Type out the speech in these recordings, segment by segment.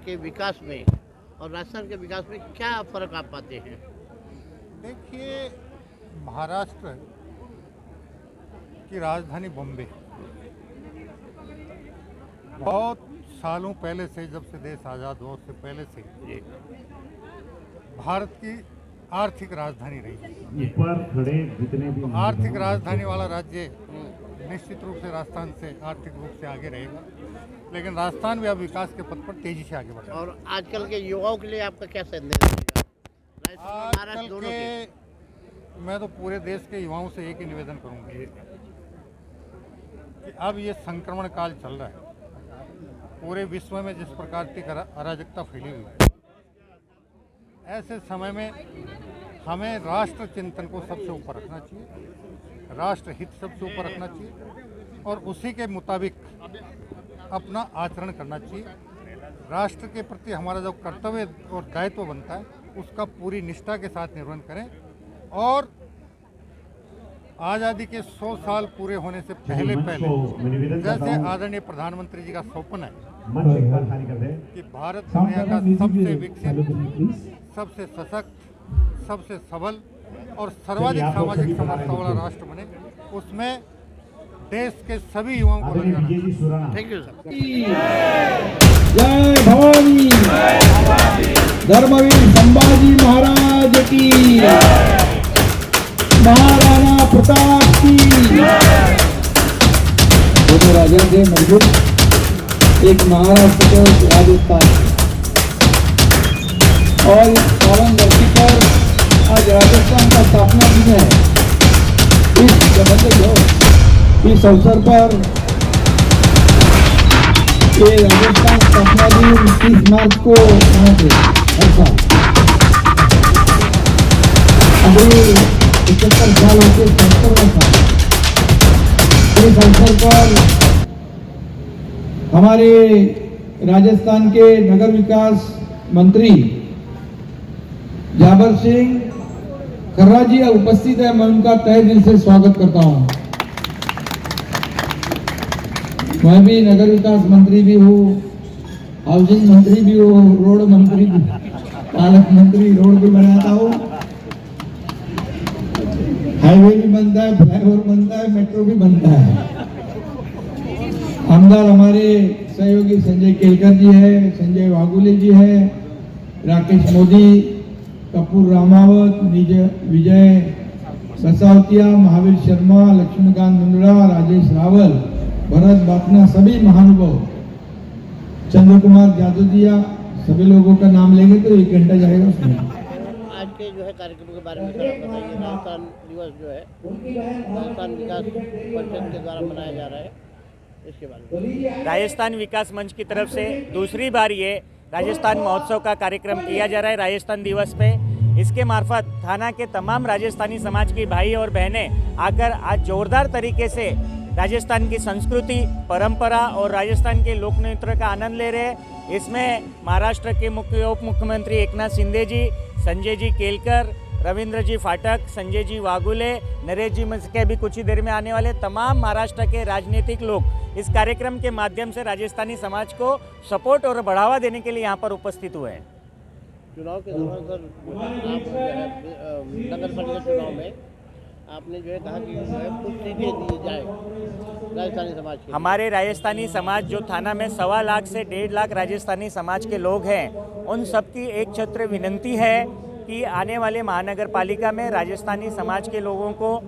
के विकास में और राजस्थान के विकास में क्या फर्क आप पाते हैं? देखिए, महाराष्ट्र की राजधानी बॉम्बे बहुत सालों पहले से, जब से देश आज़ाद हुआ उससे पहले से भारत की आर्थिक राजधानी रही है। तो आर्थिक राजधानी वाला राज्य निश्चित रूप से राजस्थान से आर्थिक रूप से आगे रहेगा, लेकिन राजस्थान भी अब विकास के पथ पर तेजी से आगे बढ़ेगा। और आजकल के युवाओं के लिए आपका क्या संदेश रहेगा? राजस्थान और महाराष्ट्र आजकल दोनों के के मैं तो पूरे देश के युवाओं से एक ही निवेदन करूंगा कि अब ये संक्रमण काल चल रहा है, पूरे विश्व में जिस प्रकार की अराजकता फैली हुई है, ऐसे समय में हमें राष्ट्र चिंतन को सबसे ऊपर रखना चाहिए, राष्ट्र हित सबसे ऊपर रखना चाहिए और उसी के मुताबिक अपना आचरण करना चाहिए। राष्ट्र के प्रति हमारा जो कर्तव्य और दायित्व बनता है उसका पूरी निष्ठा के साथ निर्वहन करें और आज़ादी के 100 साल पूरे होने से पहले जैसे आदरणीय प्रधानमंत्री जी का स्वप्न है कि भारत दुनिया का सबसे विकसित, सबसे सशक्त, सबसे सबल और सर्वाधिक सामाजिक समरसता वाला राष्ट्र बने, उसमें देश के सभी युवाओं को लग जाना। Thank you sir. जय भवानी, धर्मवीर संभाजी महाराज की, महाराणा प्रताप की। दोनों राजा थे मजबूत, एक महाराष्ट्र को राजस्थान, और इस पावन धरती पर आज राजस्थान का स्थापना दिन है। इस अवसर पर ये राजस्थान स्थापना दिन 30 मार्च को मनाते हर साल। अभी 75 साल होते 70वां साल। इस अवसर पर हमारे राजस्थान के नगर विकास मंत्री जाबर सिंह खर्रा जी उपस्थित है, मैं उनका तहे दिल से स्वागत करता हूं। मैं भी नगर विकास मंत्री भी हूँ, हाउसिंग मंत्री भी हूँ, रोड मंत्री भी, पालक मंत्री, रोड भी बनाता हूँ, हाईवे भी बनता है, फ्लाईओवर बनता है, मेट्रो भी बनता है। आमदार हमारे सहयोगी संजय केलकर जी है, संजय वागुले जी है, राकेश मोदी, कपूर रामावत, विजय बसावतिया, महावीर शर्मा, लक्ष्मीकांत मुंद्रा, राजेश रावल, भरत बापना, सभी महानुभाव, चंद्र कुमार जादूदिया, सभी लोगों का नाम लेंगे तो 1 घंटा जाएगा उसमें। आज के जो है कार्यक्रम के बारे में सर आप बताइए। राजस्थान दिवस जो है राजस्थान विकास परिषद के द्वारा मनाया जा रहा है, इसके बारे में। राजस्थान विकास मंच की तरफ से दूसरी बार ये राजस्थान महोत्सव का कार्यक्रम किया जा रहा है राजस्थान दिवस पे। इसके मार्फत थाना के तमाम राजस्थानी समाज की भाई और बहनें आकर आज जोरदार तरीके से राजस्थान की संस्कृति, परंपरा और राजस्थान के लोक नृत्य का आनंद ले रहे हैं। इसमें महाराष्ट्र के उप मुख्यमंत्री एकनाथ शिंदे जी, संजय जी केलकर, रविंद्र जी फाटक, संजय जी वागुले, नरेश जी के भी कुछ ही देर में आने वाले तमाम महाराष्ट्र के राजनीतिक लोग इस कार्यक्रम के माध्यम से राजस्थानी समाज को सपोर्ट और बढ़ावा देने के लिए यहाँ पर उपस्थित हुए हैं। चुनाव के दौरान सर आप नगर परिषद चुनाव में आपने जो है कहा कि जो है कुछ सीटें दी जाए राजस्थानी समाज के। हमारे राजस्थानी समाज जो थाना में 1.25 लाख से 1.5 लाख राजस्थानी समाज के लोग हैं, उन सबकी एक छत्र विनंती है कि आने वाले महानगर पालिका में राजस्थानी समाज के लोगों को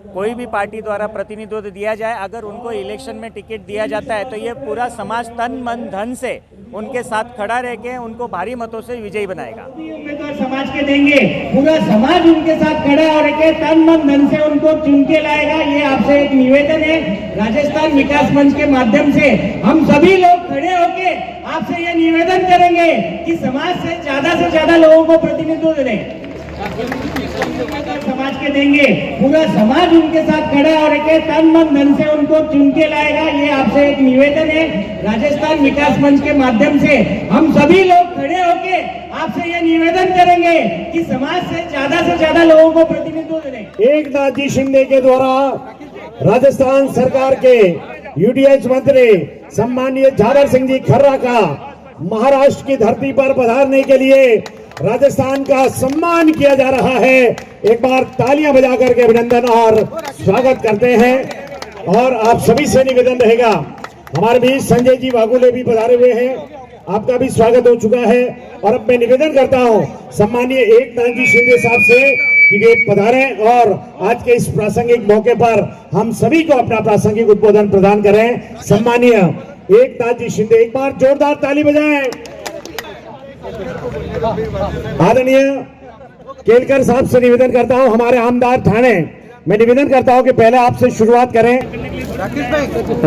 कोई भी पार्टी द्वारा प्रतिनिधित्व दिया जाए। अगर उनको इलेक्शन में टिकट दिया जाता है तो ये पूरा समाज तन मन धन से उनके साथ खड़ा रह के उनको भारी मतों से विजयी बनाएगा। उम्मीदवार समाज के देंगे, पूरा समाज उनके साथ खड़ा और तन मन धन से उनको चुन के लाएगा। ये आपसे एक निवेदन है, राजस्थान विकास मंच के माध्यम से हम सभी लोग खड़े होके आपसे ये निवेदन करेंगे कि समाज से ज्यादा लोगों को प्रतिनिधित्व दें। समाज के देंगे, पूरा समाज उनके साथ खड़ा और तन मन धन से उनको चुन के लाएगा। ये आपसे एक निवेदन है, राजस्थान विकास मंच के माध्यम से हम सभी लोग खड़े होके आपसे ये निवेदन करेंगे कि समाज से ज्यादा लोगों को प्रतिनिधित्व दें। एकनाथ जी शिंदे के द्वारा राजस्थान सरकार के यूडीएच मंत्री सम्मानीय जाबर सिंह जी खर्रा का महाराष्ट्र की धरती पर पधारने के लिए राजस्थान का सम्मान किया जा रहा है। एक बार तालियां बजा करके अभिनंदन और स्वागत करते हैं। और आप सभी से निवेदन रहेगा, हमारे बीच संजय जी वागुले भी पधारे हुए हैं, आपका भी स्वागत हो चुका है। और अब मैं निवेदन करता हूं सम्मानीय एकनाथ जी शिंदे साहब से कि वे पधारें और आज के इस प्रासंगिक मौके पर हम सभी को अपना प्रासंगिक उद्बोधन प्रदान करें। सम्मानीय एकनाथ जी शिंदे, एक बार जोरदार ताली बजाएं। आदरणीय केलकर साहब से निवेदन करता हूं, हमारे आमदार ठाणे, मैं निवेदन करता हूं कि पहले आपसे शुरुआत करें।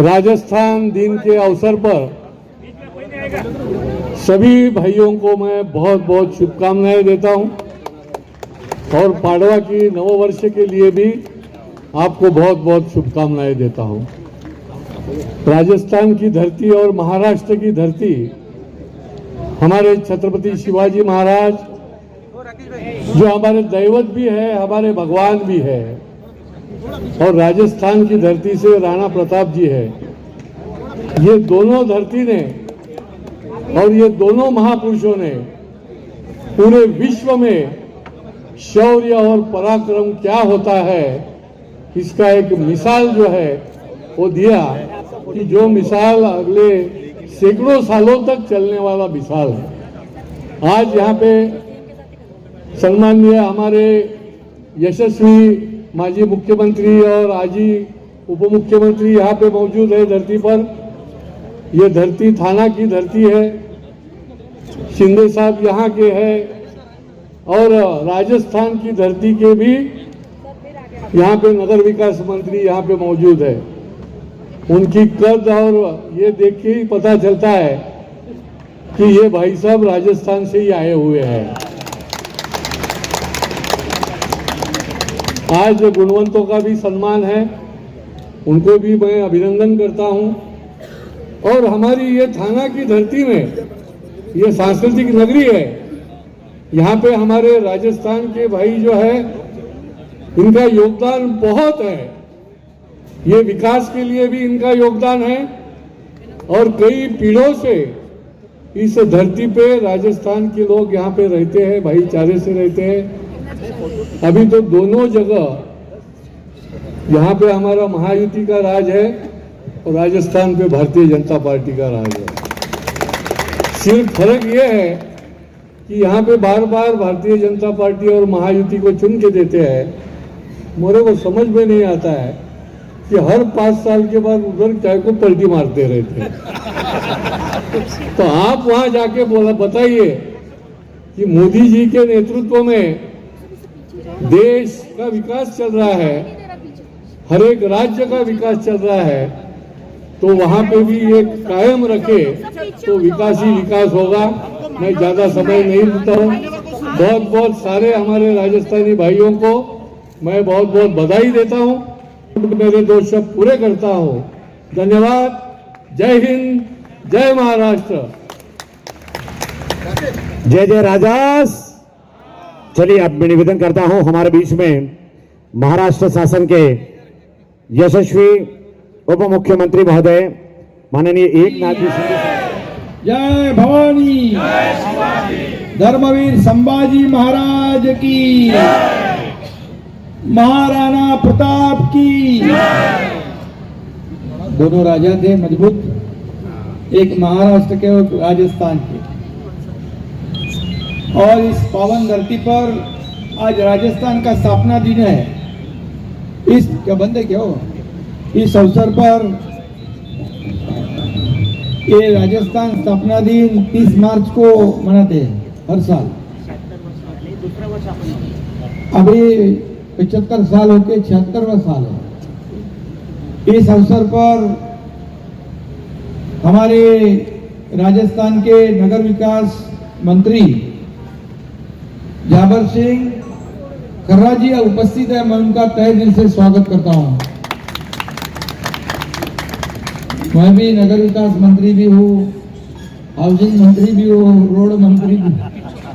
राजस्थान दिन के अवसर पर सभी भाइयों को मैं बहुत बहुत शुभकामनाएं देता हूं और पाडवा की नववर्ष के लिए भी आपको बहुत बहुत शुभकामनाएं देता हूं। राजस्थान की धरती और महाराष्ट्र की धरती हमारे छत्रपति शिवाजी महाराज जो हमारे दैवत भी है, हमारे भगवान भी है, और राजस्थान की धरती से राणा प्रताप जी है। ये दोनों धरती ने और ये दोनों महापुरुषों ने पूरे विश्व में शौर्य और पराक्रम क्या होता है इसका एक मिसाल जो है वो दिया, कि जो मिसाल अगले सैकड़ों सालों तक चलने वाला मिसाल है। आज यहाँ पे सम्माननीय हमारे यशस्वी माजी मुख्यमंत्री और आजी उप मुख्यमंत्री यहाँ पे मौजूद है धरती पर। ये धरती थाना की धरती है, शिंदे साहब यहाँ के हैं, और राजस्थान की धरती के भी यहाँ पे नगर विकास मंत्री यहाँ पे मौजूद है। उनकी कद और ये देख के ही पता चलता है कि ये भाई साहब राजस्थान से ही आए हुए हैं। आज गुणवंतों का भी सम्मान है, उनको भी मैं अभिनंदन करता हूं। और हमारी ये थाना की धरती में ये सांस्कृतिक नगरी है, यहाँ पे हमारे राजस्थान के भाई जो है इनका योगदान बहुत है। ये विकास के लिए भी इनका योगदान है और कई पीढ़ों से इस धरती पे राजस्थान के लोग यहाँ पे रहते हैं, भाईचारे से रहते हैं। अभी तो दोनों जगह यहाँ पे हमारा महायुति का राज है और राजस्थान पे भारतीय जनता पार्टी का राज है। सिर्फ फर्क ये है कि यहाँ पे बार बार भारतीय जनता पार्टी और महायुति को चुन के देते हैं। मेरे को समझ में नहीं आता है कि हर 5 साल के बाद उधर क्या को पलटी मारते रहते हैं। तो आप वहां जाके बताइए कि मोदी जी के नेतृत्व में देश का विकास चल रहा है, हर एक राज्य का विकास चल रहा है, तो वहां पे भी ये कायम रखे तो विकास ही विकास होगा। मैं ज्यादा समय नहीं देता हूँ। बहुत बहुत सारे हमारे राजस्थानी भाइयों को मैं बहुत बहुत बधाई देता हूँ। मेरे 2 शब्द पूरे करता हूँ। धन्यवाद। जय हिंद, जय महाराष्ट्र। जय जय राजास। चलिए अब मैं निवेदन करता हूं हमारे बीच में महाराष्ट्र शासन के यशस्वी उप मुख्यमंत्री महोदय माननीय एकनाथ जी शिंदे। जय भवानी, धर्मवीर संभाजी महाराज की, महाराणा प्रताप की। दोनों राजा थे मजबूत, एक महाराष्ट्र के और राजस्थान के। और इस पावन धरती पर आज राजस्थान का स्थापना दिन है। इस क्या बंदे क्या हो, इस अवसर पर ये राजस्थान स्थापना दिन 30 मार्च को मनाते हैं हर साल। अभी 75 साल होके 76वां साल है। इस अवसर पर हमारे राजस्थान के नगर विकास मंत्री जाबर सिंह खर्रा जी उपस्थित है। मैं उनका तहे दिल से स्वागत करता हूं। मैं भी नगर विकास मंत्री भी हूँ, हाउसिंग मंत्री भी हूँ, रोड मंत्री भी,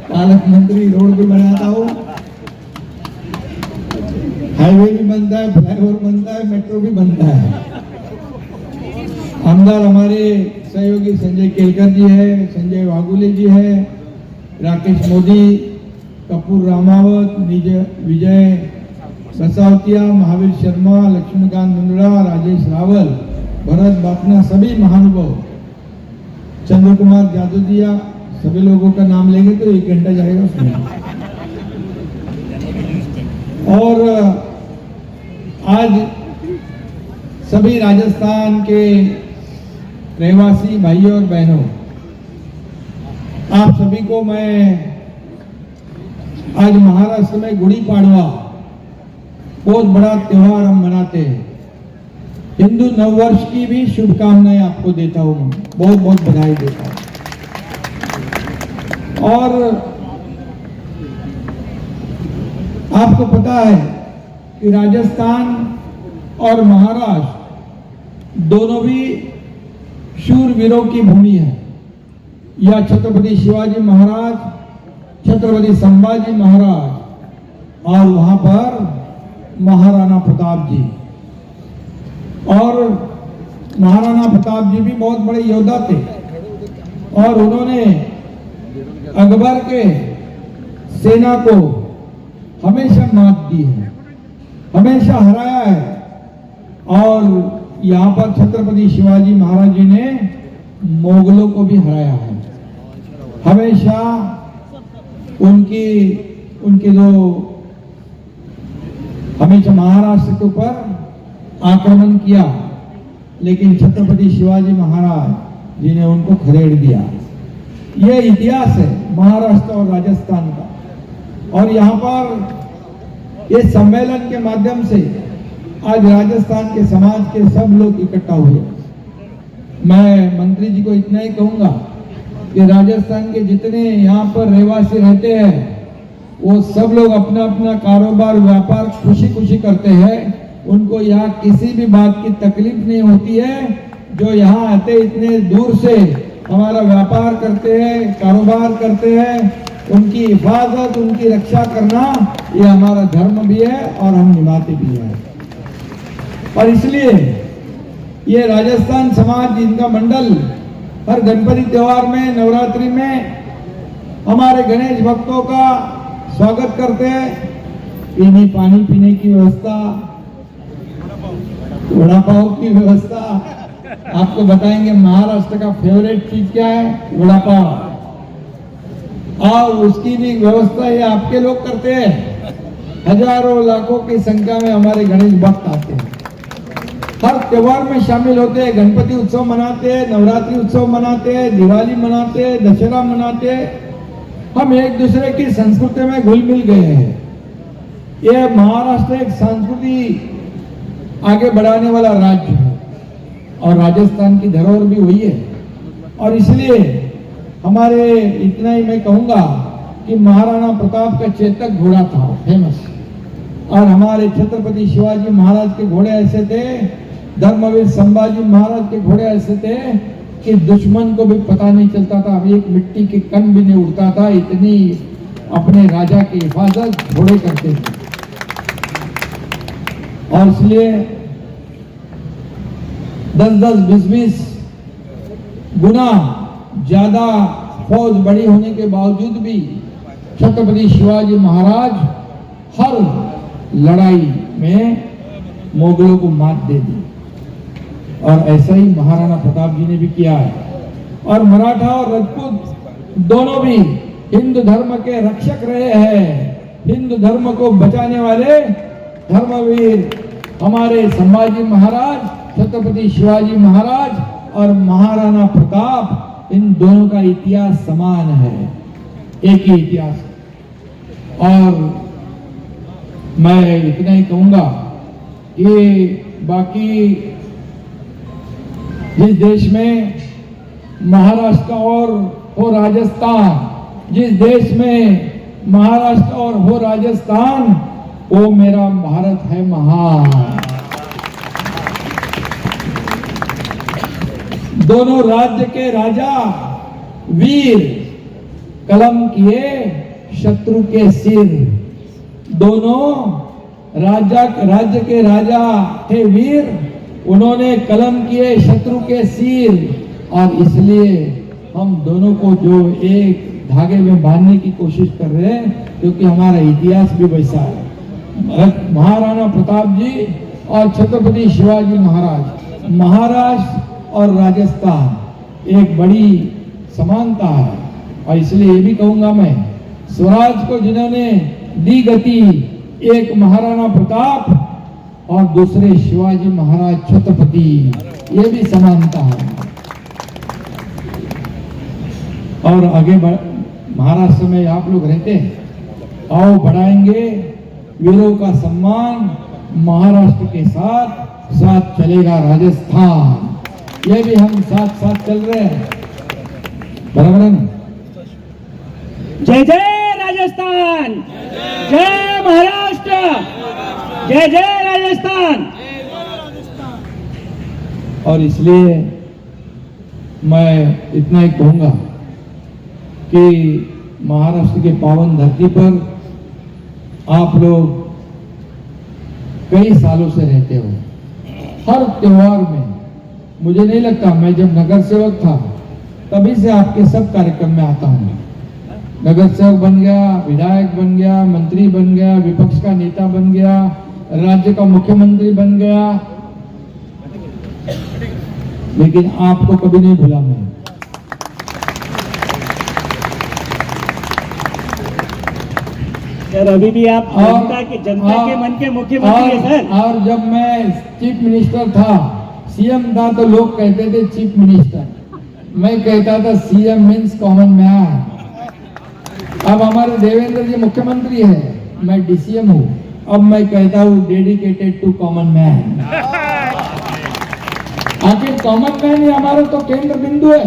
पालक मंत्री, रोड भी बनाता हूँ, हाईवे भी बनता है, फ्लाईओवर बनता है, मेट्रो भी बनता है। आमदार हमारे सहयोगी संजय केलकर जी है, संजय वागुले जी है, राकेश मोदी, कपूर रामावत, विजय बसावतिया, महावीर शर्मा, लक्ष्मीकांत मुंदड़ा, राजेश रावल, भरत बापना, सभी महानुभाव, चंद्र कुमार जादूदिया, सभी लोगों का नाम लेंगे तो 1 घंटा जाएगा उसमें। और आज सभी राजस्थान के रहवासी भाइयों और बहनों, आप सभी को मैं आज महाराष्ट्र में गुड़ी पाड़वा बहुत बड़ा त्योहार हम मनाते हैं, हिंदू नववर्ष की भी शुभकामनाएं आपको देता हूं, बहुत बहुत बधाई देता हूं। और आपको पता है कि राजस्थान और महाराष्ट्र दोनों भी शूरवीरों की भूमि है। या छत्रपति शिवाजी महाराज, छत्रपति संभाजी महाराज और वहां पर महाराणा प्रताप जी। और महाराणा प्रताप जी भी बहुत बड़े योद्धा थे और उन्होंने अकबर के सेना को हमेशा मात दी है, हमेशा हराया है। और यहाँ पर छत्रपति शिवाजी महाराज जी ने मुगलों को भी हराया है। हमेशा उनकी जो हमेशा महाराष्ट्र के ऊपर आक्रमण किया, लेकिन छत्रपति शिवाजी महाराज जी ने उनको खदेड़ दिया। ये इतिहास है महाराष्ट्र और राजस्थान का। और यहाँ पर ये सम्मेलन के माध्यम से आज राजस्थान के समाज के सब लोग इकट्ठा हुए। मैं मंत्री जी को इतना ही कहूंगा कि राजस्थान के जितने यहाँ पर रहवासी रहते हैं वो सब लोग अपना अपना कारोबार व्यापार खुशी खुशी करते हैं। उनको यहाँ किसी भी बात की तकलीफ नहीं होती है। जो यहाँ आते इतने दूर से हमारा व्यापार करते हैं, कारोबार करते हैं, उनकी हिफाजत, उनकी रक्षा करना ये हमारा धर्म भी है और हम निभाते भी हैं। और इसलिए ये राजस्थान समाज, इनका मंडल हर गणपति त्योहार में, नवरात्रि में हमारे गणेश भक्तों का स्वागत करते हैं। पीने पानी पीने की व्यवस्था, वड़ा पाव की व्यवस्था, आपको बताएंगे महाराष्ट्र का फेवरेट चीज क्या है, वड़ा पाव। और उसकी भी व्यवस्था ये आपके लोग करते हैं। हजारों लाखों की संख्या में हमारे गणेश भक्त आते हैं, हर त्योहार में शामिल होते हैं। गणपति उत्सव मनाते हैं, नवरात्रि उत्सव मनाते हैं, दिवाली मनाते हैं, दशहरा मनाते हैं। हम एक दूसरे की संस्कृति में घुल मिल गए हैं। ये महाराष्ट्र एक संस्कृति आगे बढ़ाने वाला राज्य है और राजस्थान की धरोहर भी वही है। और इसलिए हमारे इतना ही मैं कहूंगा कि महाराणा प्रताप का चेतक घोड़ा था फेमस, और हमारे छत्रपति शिवाजी महाराज के घोड़े ऐसे थे, धर्मवीर संभाजी महाराज के घोड़े ऐसे थे कि दुश्मन को भी पता नहीं चलता था, एक मिट्टी के कण भी नहीं उड़ता था। इतनी अपने राजा की हिफाजत घोड़े करते थे। और इसलिए 10-10, 20-20 गुना ज्यादा फौज बड़ी होने के बावजूद भी छत्रपति शिवाजी महाराज हर लड़ाई में मुगलों को मात दे दी। और ऐसा ही महाराणा प्रताप जी ने भी किया है। और मराठा और राजपूत दोनों भी हिंदू धर्म के रक्षक रहे हैं। हिंदू धर्म को बचाने वाले धर्मवीर हमारे संभाजी महाराज, छत्रपति शिवाजी महाराज और महाराणा प्रताप, इन दोनों का इतिहास समान है, एक ही इतिहास। और मैं इतना ही कहूंगा कि बाकी जिस देश में महाराष्ट्र और हो राजस्थान, जिस देश में महाराष्ट्र और हो राजस्थान, वो मेरा भारत है महान। दोनों राज्य के राजा वीर कलम किए शत्रु के सिर। दोनों राज्य के राजा थे वीर, उन्होंने कलम किए शत्रु के सिर, और इसलिए हम दोनों को जो एक धागे में बांधने की कोशिश कर रहे हैं, क्योंकि हमारा इतिहास भी वैसा है। महाराणा प्रताप जी और छत्रपति शिवाजी महाराज, महाराष्ट्र और राजस्थान एक बड़ी समानता है। और इसलिए ये भी कहूंगा मैं, स्वराज को जिन्होंने दी गति, एक महाराणा प्रताप और दूसरे शिवाजी महाराज छत्रपति, ये भी समानता है। और आगे महाराष्ट्र में आप लोग रहते हैं, आओ बढ़ाएंगे वीरों का सम्मान, महाराष्ट्र के साथ साथ चलेगा राजस्थान, ये भी हम साथ साथ चल रहे हैं, बराबर है ना? जय जय राजस्थान, जय महाराष्ट्र, जय जय राजस्थान। और इसलिए मैं इतना ही कहूंगा कि महाराष्ट्र के पावन धरती पर आप लोग कई सालों से रहते हो। हर त्योहार में, मुझे नहीं लगता, मैं जब नगर सेवक था तभी से आपके सब कार्यक्रम में आता हूं। नगर सेवक बन गया, विधायक बन गया, मंत्री बन गया, विपक्ष का नेता बन गया, राज्य का मुख्यमंत्री बन गया, लेकिन आपको कभी नहीं भूला मैं। सर अभी भी आप जनता के मन के मुख्यमंत्री हैं सर। और जब मैं चीफ मिनिस्टर था, सीएम था, तो लोग कहते थे चीफ मिनिस्टर, मैं कहता था सीएम मीन्स कॉमन मैन। अब हमारे देवेंद्र जी मुख्यमंत्री है, मैं डीसीएम हूँ, अब मैं कहता हूँ डेडिकेटेड टू कॉमन मैन। आखिर कॉमन मैन ही हमारा तो केंद्र बिंदु है।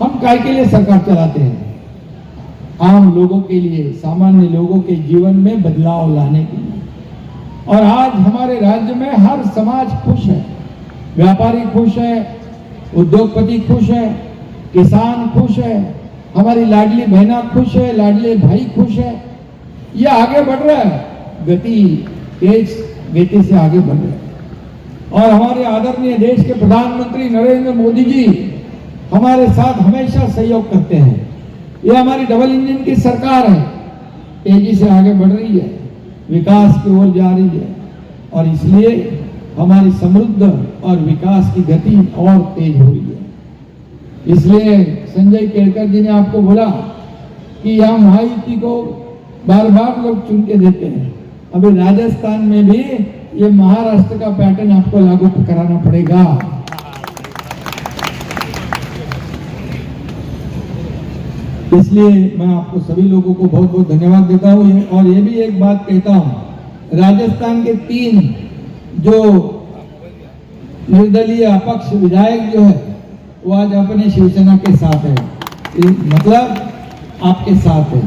हम काय के लिए सरकार चलाते हैं? आम लोगों के लिए, सामान्य लोगों के जीवन में बदलाव लाने के लिए। और आज हमारे राज्य में हर समाज खुश है, व्यापारी खुश है, उद्योगपति खुश है, किसान खुश है, हमारी लाडली बहना खुश है, लाडले भाई खुश है। ये आगे बढ़ रहा है, तेज गति से आगे बढ़ रहा है। और हमारे आदरणीय देश के प्रधानमंत्री नरेंद्र मोदी जी हमारे साथ हमेशा सहयोग करते हैं। ये हमारी डबल इंजन की सरकार है, तेजी से आगे बढ़ रही है, विकास की ओर जा रही है, और इसलिए हमारी समृद्ध और विकास की गति और तेज हो रही है। इसलिए संजय केलकर जी ने आपको बोला कि यहाँ महायुति को बार बार लोग चुन के देते हैं, अभी राजस्थान में भी ये महाराष्ट्र का पैटर्न आपको लागू कराना पड़ेगा। इसलिए मैं आपको सभी लोगों को बहुत बहुत धन्यवाद देता हूँ। और ये भी एक बात कहता हूँ, राजस्थान के 3 जो निर्दलीय अपक्ष विधायक जो है वो आज अपने शिवसेना के साथ है, मतलब आपके साथ है,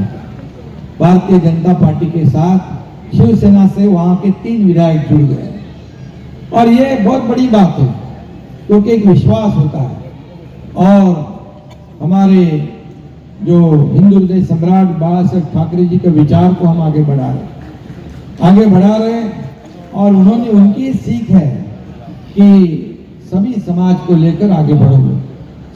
भारतीय जनता पार्टी के साथ। शिवसेना से वहां के 3 विधायक जुड़ गए, और ये बहुत बड़ी बात है, क्योंकि एक विश्वास होता है। और हमारे जो हिंदू हृदय सम्राट बाला साहेब ठाकरे जी के विचार को हम आगे बढ़ा रहे हैं। और उन्होंने, उनकी सीख है कि सभी समाज को लेकर आगे बढ़ोगे,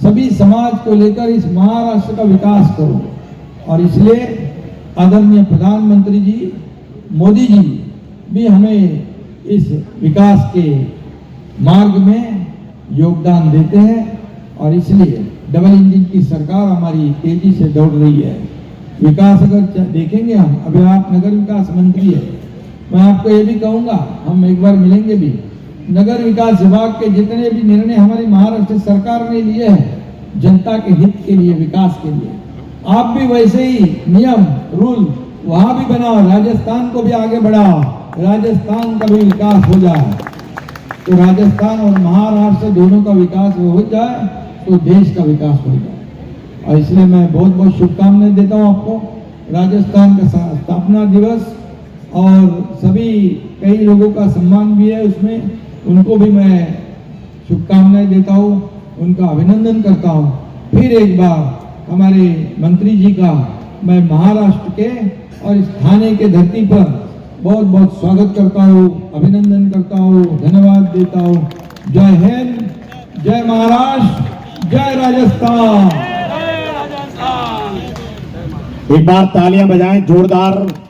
सभी समाज को लेकर इस महाराष्ट्र का विकास करोगे। और इसलिए आदरणीय प्रधानमंत्री जी मोदी जी भी हमें इस विकास के मार्ग में योगदान देते हैं, और इसलिए डबल इंजन की सरकार हमारी तेजी से दौड़ रही है। विकास अगर देखेंगे हम, अभी आप नगर विकास मंत्री है, मैं आपको ये भी कहूंगा, हम एक बार मिलेंगे भी, नगर विकास विभाग के जितने भी निर्णय हमारी महाराष्ट्र सरकार ने लिए हैं जनता के हित के लिए, विकास के लिए, आप भी वैसे ही नियम रूल वहां भी बनाओ, राजस्थान को भी आगे बढ़ाओ, राजस्थान का भी विकास हो जाए। तो राजस्थान और महाराष्ट्र दोनों का विकास हो जाए तो देश का विकास हो जाए। और इसलिए मैं बहुत बहुत शुभकामनाएं देता हूं आपको। राजस्थान का स्थापना दिवस और सभी कई लोगों का सम्मान भी है उसमें, उनको भी मैं शुभकामनाएं देता हूं, उनका अभिनंदन करता हूं। फिर एक बार हमारे मंत्री जी का मैं महाराष्ट्र के और इस थाने के धरती पर बहुत बहुत स्वागत करता हूँ, अभिनंदन करता हूँ, धन्यवाद देता हूँ। जय हिंद, जय महाराष्ट्र, जय राजस्थान। एक बार तालियां बजाएं जोरदार।